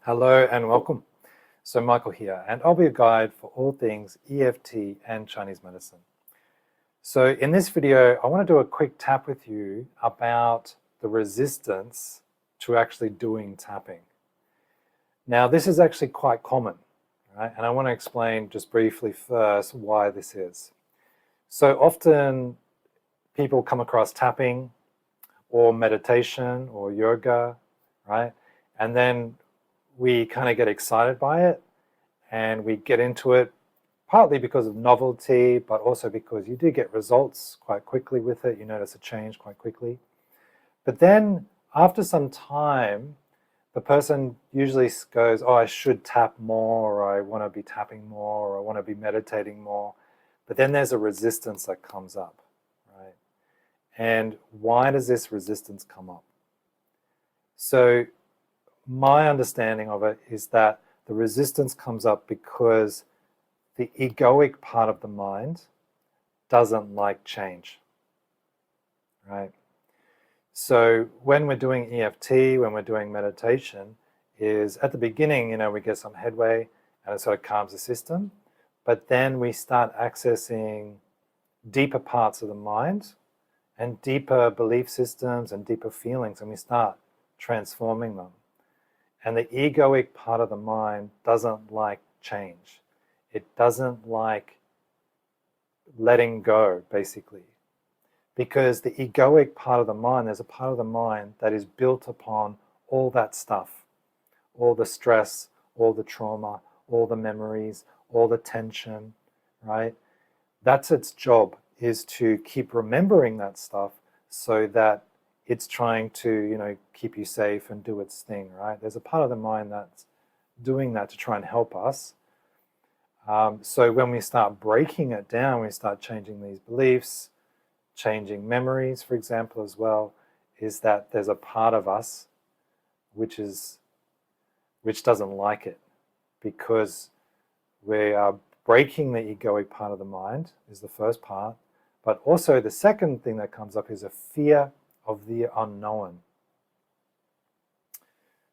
Hello and welcome. So Michael here, and I'll be a guide for all things EFT and Chinese medicine. So in this video, I want to do a quick tap with you about the resistance to actually doing tapping. Now, this is actually quite common, right? And I want to explain just briefly first why this is. So often people come across tapping or meditation or yoga, right? And then we kind of get excited by it and we get into it partly because of novelty, but also because you do get results quite quickly with it. You notice a change quite quickly. But then after some time, the person usually goes, oh, I should tap more, or I want to be tapping more, or I want to be meditating more. But then there's a resistance that comes up, right? And why does this resistance come up? So my understanding of it is that the resistance comes up because the egoic part of the mind doesn't like change, right? So when we're doing EFT, when we're doing meditation, is at the beginning, we get some headway and it sort of calms the system, but then we start accessing deeper parts of the mind and deeper belief systems and deeper feelings, and we start transforming them. And the egoic part of the mind doesn't like change. It doesn't like letting go, basically. Because the egoic part of the mind, there's a part of the mind that is built upon all that stuff. All the stress, all the trauma, all the memories, all the tension, right? That's its job, is to keep remembering that stuff so that it's trying to, keep you safe and do its thing, right? There's a part of the mind that's doing that to try and help us. So when we start breaking it down, we start changing these beliefs, changing memories, for example, as well, is that there's a part of us which doesn't like it, because we are breaking the egoic part of the mind, is the first part. But also the second thing that comes up is a fear of the unknown.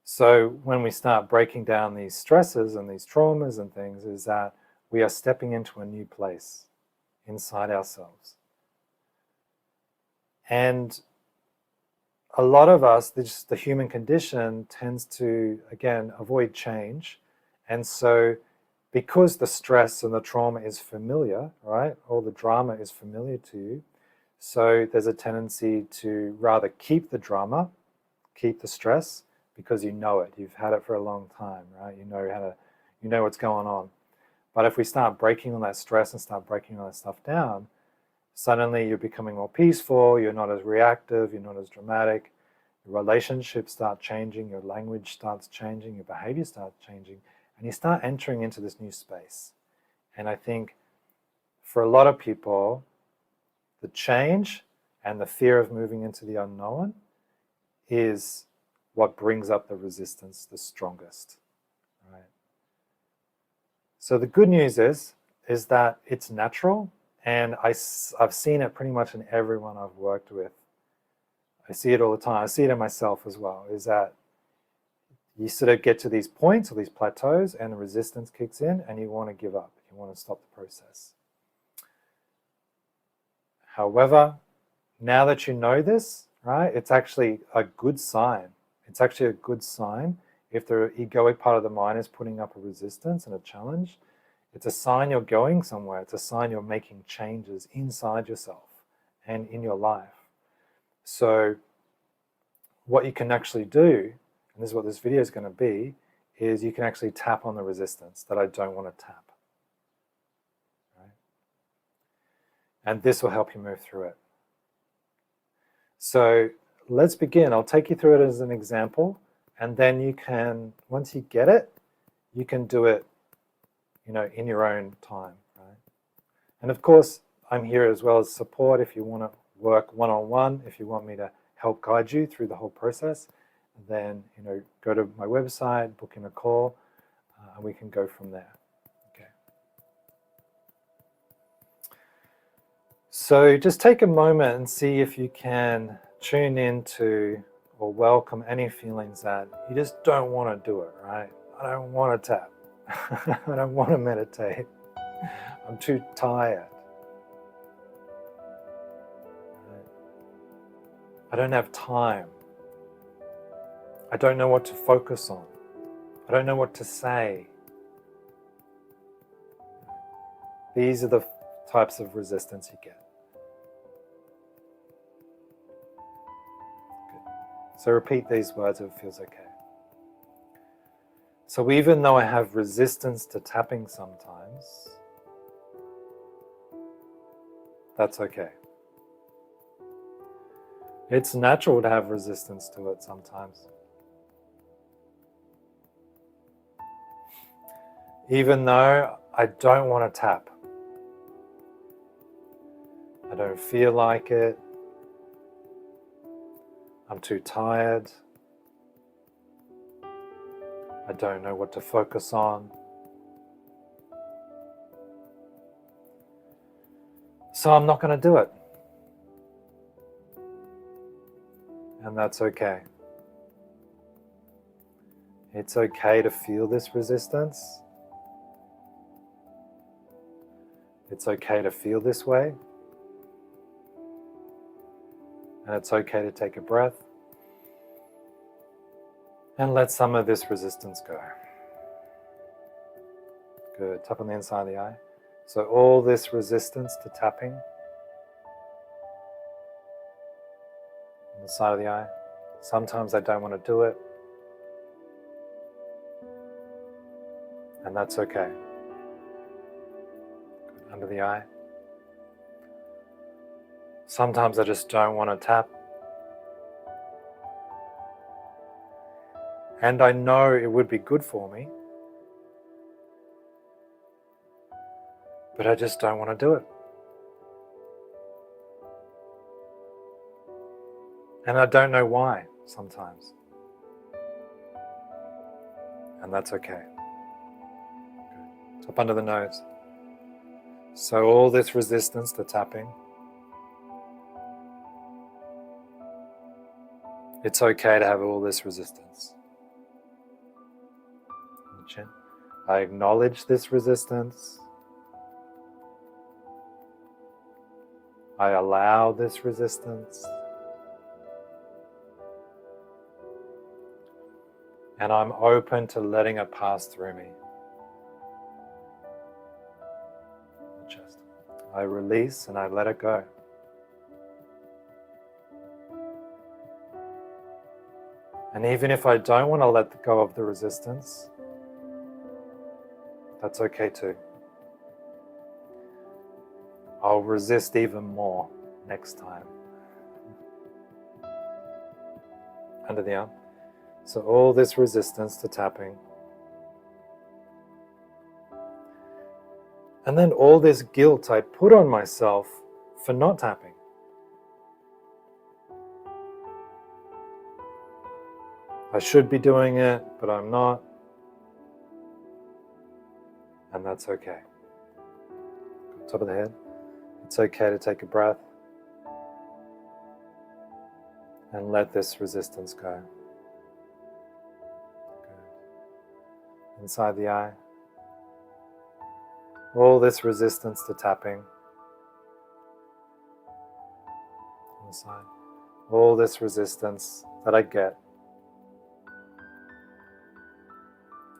So when we start breaking down these stresses and these traumas and things, is that we are stepping into a new place inside ourselves. And a lot of us, the human condition tends to, again, avoid change. And so because the stress and the trauma is familiar, right? All the drama is familiar to you. So there's a tendency to rather keep the drama, keep the stress, because you know it. You've had it for a long time, right? You know what's going on. But if we start breaking all that stress and start breaking all that stuff down, suddenly you're becoming more peaceful, you're not as reactive, you're not as dramatic, your relationships start changing, your language starts changing, your behavior starts changing, and you start entering into this new space. And I think for a lot of people, the change and the fear of moving into the unknown is what brings up the resistance the strongest, right? So the good news is that it's natural, and I've seen it pretty much in everyone I've worked with. I see it all the time. I see it in myself as well, is that you sort of get to these points or these plateaus and the resistance kicks in and you want to give up. You want to stop the process. However, now that you know this, right, it's actually a good sign. It's actually a good sign if the egoic part of the mind is putting up a resistance and a challenge. It's a sign you're going somewhere. It's a sign you're making changes inside yourself and in your life. So what you can actually do, and this is what this video is going to be, is you can actually tap on the resistance that I don't want to tap. And this will help you move through it. So let's begin. I'll take you through it as an example, and then you can, once you get it, you can do it, in your own time, right? And of course, I'm here as well as support if you want to work one-on-one, if you want me to help guide you through the whole process, then, go to my website, book in a call, and we can go from there. So just take a moment and see if you can tune into or welcome any feelings that you just don't want to do it, right? I don't want to tap. I don't want to meditate. I'm too tired. I don't have time. I don't know what to focus on. I don't know what to say. These are the types of resistance you get. Good. So repeat these words if it feels okay. So even though I have resistance to tapping sometimes, that's okay. It's natural to have resistance to it sometimes. Even though I don't want to tap, I don't feel like it, I'm too tired, I don't know what to focus on. So I'm not going to do it. And that's okay. It's okay to feel this resistance. It's okay to feel this way. And it's okay to take a breath and let some of this resistance go. Good. Tap on the inside of the eye. So all this resistance to tapping on the side of the eye. Sometimes I don't want to do it. And that's okay. Good. Under the eye. Sometimes I just don't want to tap. And I know it would be good for me, but I just don't want to do it. And I don't know why sometimes. And that's okay. Good. Top under the nose. So all this resistance to tapping, it's okay to have all this resistance. Chin. I acknowledge this resistance. I allow this resistance. And I'm open to letting it pass through me. Chest. I release and I let it go. And even if I don't want to let go of the resistance, that's okay too. I'll resist even more next time. Under the arm. So all this resistance to tapping. And then all this guilt I put on myself for not tapping. I should be doing it, but I'm not. And that's okay. Top of the head. It's okay to take a breath and let this resistance go. Good. Inside the eye. All this resistance to tapping. On the side. All this resistance that I get.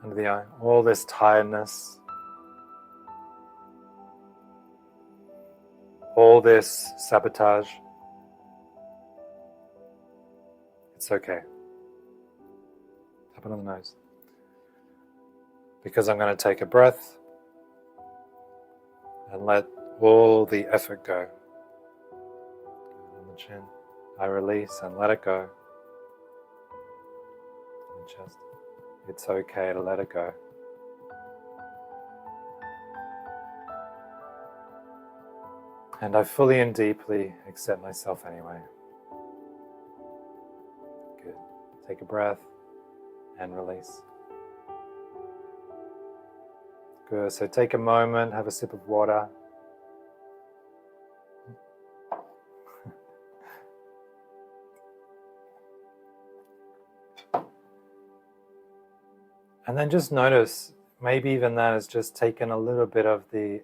Under the eye. All this tiredness. All this sabotage, it's okay. Tap it on the nose. Because I'm going to take a breath and let all the effort go. On the chin, I release and let it go. On the chest, it's okay to let it go. And I fully and deeply accept myself anyway. Good. Take a breath and release. Good. So take a moment, have a sip of water. And then just notice, maybe even that has just taken a little bit of the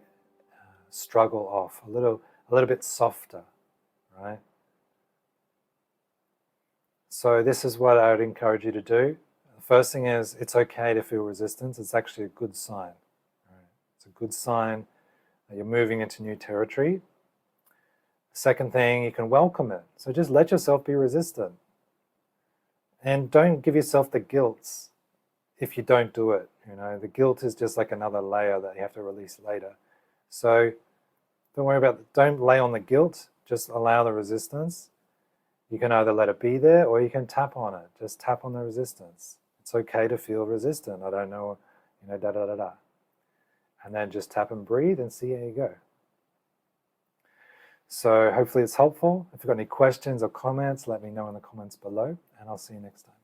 struggle off, a little bit softer, right? So this is what I would encourage you to do. The first thing is, it's okay to feel resistance. It's actually a good sign. Right? It's a good sign that you're moving into new territory. Second thing, you can welcome it. So just let yourself be resistant. And don't give yourself the guilt if you don't do it. You know, the guilt is just like another layer that you have to release later. So don't lay on the guilt, just allow the resistance. You can either let it be there or you can tap on it. Just tap on the resistance. It's okay to feel resistant. I don't know, da-da-da-da. And then just tap and breathe and see how you go. So hopefully it's helpful. If you've got any questions or comments, let me know in the comments below, and I'll see you next time.